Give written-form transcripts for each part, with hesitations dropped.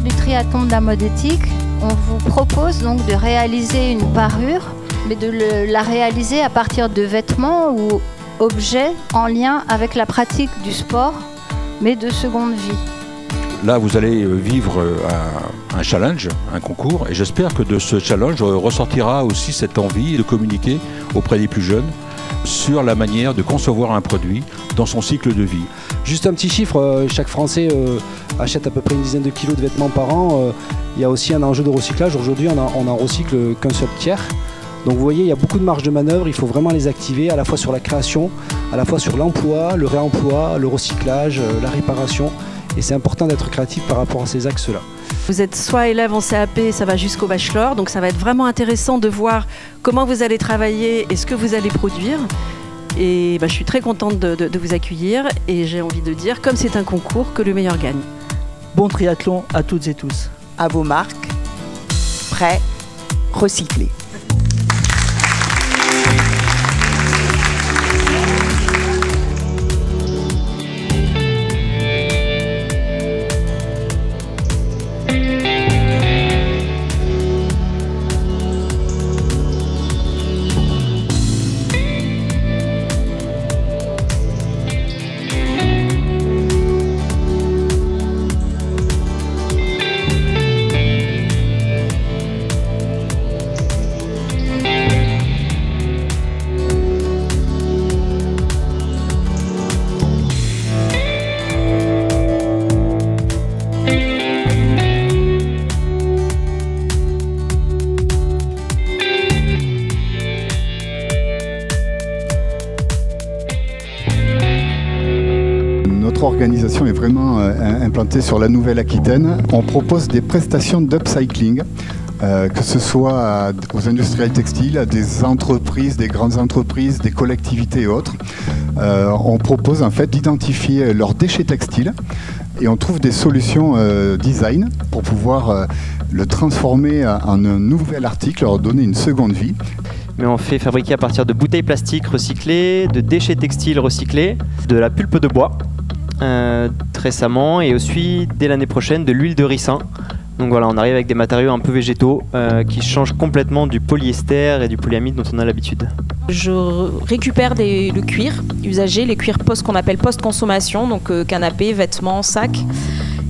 du triathlon de la mode éthique, on vous propose donc de réaliser une parure, mais de la réaliser à partir de vêtements ou objets en lien avec la pratique du sport, mais de seconde vie. Là, vous allez vivre un challenge, un concours, et j'espère que de ce challenge ressortira aussi cette envie de communiquer auprès des plus jeunes sur la manière de concevoir un produit dans son cycle de vie. Juste un petit chiffre, chaque Français achète à peu près une dizaine de kilos de vêtements par an. Il y a aussi un enjeu de recyclage. Aujourd'hui, on n'en recycle qu'un seul tiers. Donc vous voyez, il y a beaucoup de marge de manœuvre, il faut vraiment les activer, à la fois sur la création, à la fois sur l'emploi, le réemploi, le recyclage, la réparation. Et c'est important d'être créatif par rapport à ces axes-là. Vous êtes soit élève en CAP, ça va jusqu'au bachelor, donc ça va être vraiment intéressant de voir comment vous allez travailler et ce que vous allez produire. Et je suis très contente de vous accueillir et j'ai envie de dire, comme c'est un concours, que le meilleur gagne. Bon triathlon à toutes et tous. À vos marques, prêts, recyclés. Notre organisation est vraiment implantée sur la Nouvelle-Aquitaine. On propose des prestations d'upcycling, que ce soit aux industriels textiles, à des entreprises, des grandes entreprises, des collectivités et autres. On propose en fait d'identifier leurs déchets textiles et on trouve des solutions design pour pouvoir le transformer en un nouvel article, leur donner une seconde vie. Mais on fait fabriquer à partir de bouteilles plastiques recyclées, de déchets textiles recyclés, de la pulpe de bois récemment et aussi dès l'année prochaine de l'huile de ricin. Donc voilà, on arrive avec des matériaux un peu végétaux qui changent complètement du polyester et du polyamide dont on a l'habitude. Je récupère le cuir usagé, les cuirs qu'on appelle post-consommation, donc canapé, vêtements, sacs.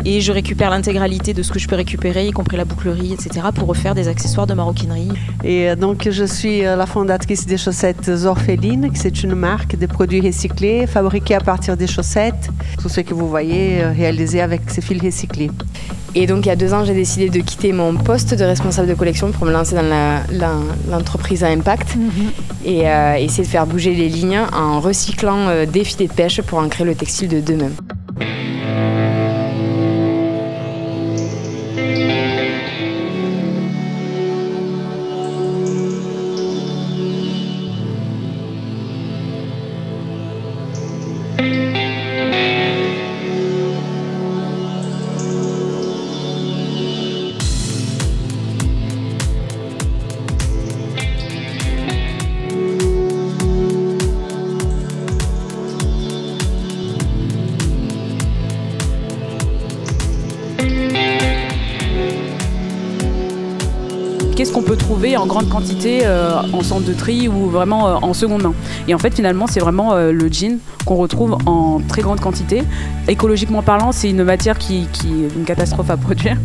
Et je récupère l'intégralité de ce que je peux récupérer, y compris la bouclerie, etc., pour refaire des accessoires de maroquinerie. Et donc je suis la fondatrice des chaussettes Orpheline, qui c'est une marque de produits recyclés, fabriqués à partir des chaussettes. Tout ce que vous voyez réalisé avec ces fils recyclés. Et donc il y a 2 ans, j'ai décidé de quitter mon poste de responsable de collection pour me lancer dans l'entreprise à impact et essayer de faire bouger les lignes en recyclant des filets de pêche pour en créer le textile de demain. Qu'est-ce qu'on peut trouver en grande quantité en centre de tri ou vraiment en seconde main. Et en fait, finalement, c'est vraiment le jean qu'on retrouve en très grande quantité. Écologiquement parlant, c'est une matière qui est une catastrophe à produire.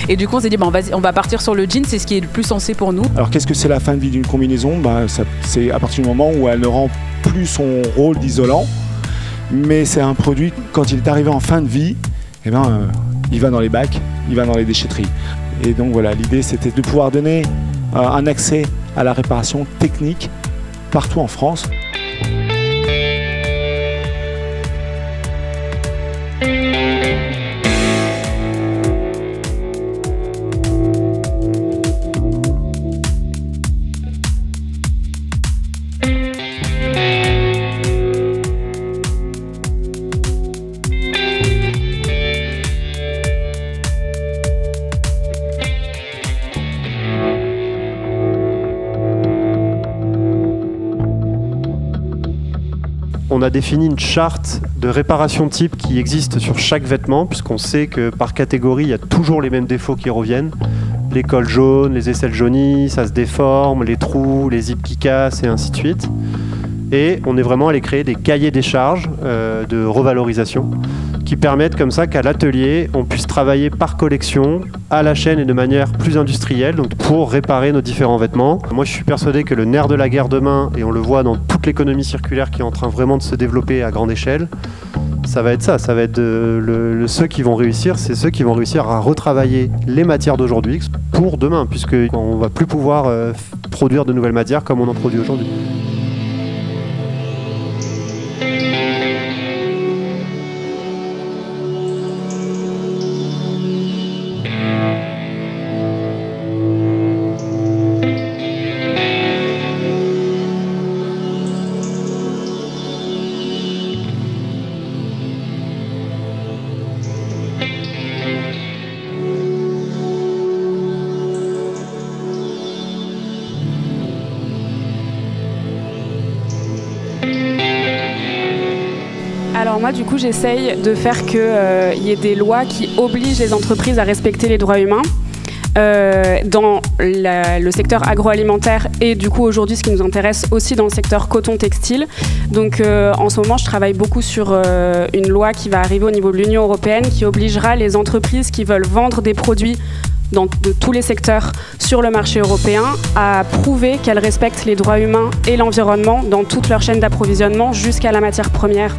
Et du coup, on s'est dit, on va partir sur le jean, c'est ce qui est le plus sensé pour nous. Alors, qu'est-ce que c'est la fin de vie d'une combinaison? C'est à partir du moment où elle ne rend plus son rôle d'isolant, mais c'est un produit, quand il est arrivé en fin de vie, il va dans les bacs, il va dans les déchetteries. Et donc voilà, l'idée c'était de pouvoir donner un accès à la réparation technique partout en France. on a défini une charte de réparation type qui existe sur chaque vêtement, puisqu'on sait que par catégorie, il y a toujours les mêmes défauts qui reviennent. Les cols jaunes, les aisselles jaunies, ça se déforme, les trous, les zips qui cassent et ainsi de suite. Et on est vraiment allé créer des cahiers des charges de revalorisation qui permettent comme ça qu'à l'atelier, on puisse travailler par collection, à la chaîne et de manière plus industrielle, donc pour réparer nos différents vêtements. Moi, je suis persuadé que le nerf de la guerre demain, et on le voit dans toute l'économie circulaire qui est en train vraiment de se développer à grande échelle, ça va être ça, ça va être ceux qui vont réussir, c'est ceux qui vont réussir à retravailler les matières d'aujourd'hui pour demain, puisqu'on ne va plus pouvoir produire de nouvelles matières comme on en produit aujourd'hui. Alors moi, du coup, j'essaye de faire qu'il y ait des lois qui obligent les entreprises à respecter les droits humains dans le secteur agroalimentaire et du coup aujourd'hui ce qui nous intéresse aussi dans le secteur coton-textile. Donc en ce moment, je travaille beaucoup sur une loi qui va arriver au niveau de l'Union européenne qui obligera les entreprises qui veulent vendre des produits de tous les secteurs sur le marché européen à prouver qu'elles respectent les droits humains et l'environnement dans toute leur chaîne d'approvisionnement jusqu'à la matière première.